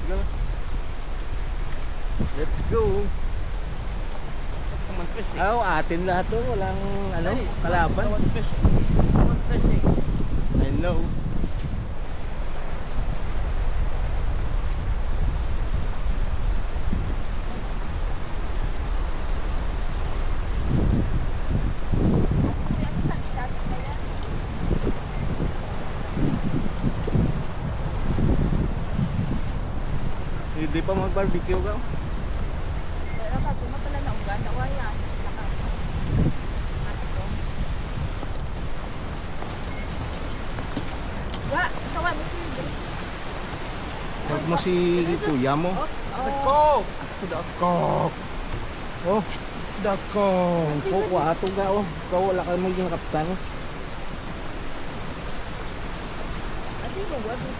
Go. Let's go. Someone's fishing. Oh, atin lahat to. Walang ano, kalaban. Someone's fishing. Someone's fishing. I know. Hindi pa mag-barbecue ka? Pero kasi mo pala naunggan, nawayan. Ga, sawa mo si Hilde. Huwag mo si kuya mo. Oops, Dako! Dako! Oh, dako. Kuko ato ga oh. Ikaw wala ka maging kaptan. Ati mo, wag mo.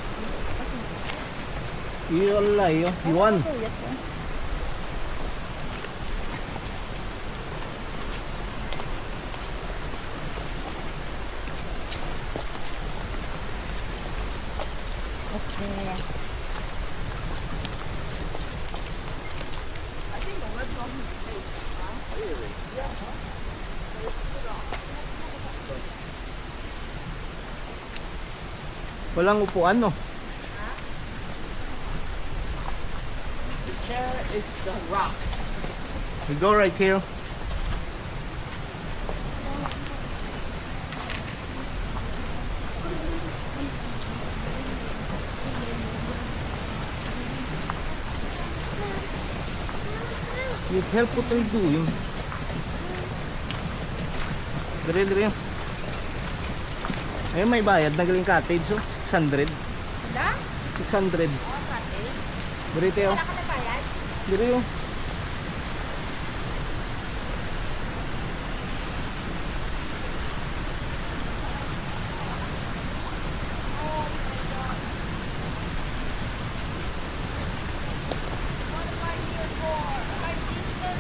Iyalay oh. Iwan. Okay. Ati mo, wag mo. Walang upuan no. The chair is the rock. We go right here. You help what they're doing. Dire. Ayun, may bayad. Nagaling cottage oh. 600. Da? 600. Oh, pati. Dire oh. Wala ka na bayad? Dire oh. What am I here for? Am I business?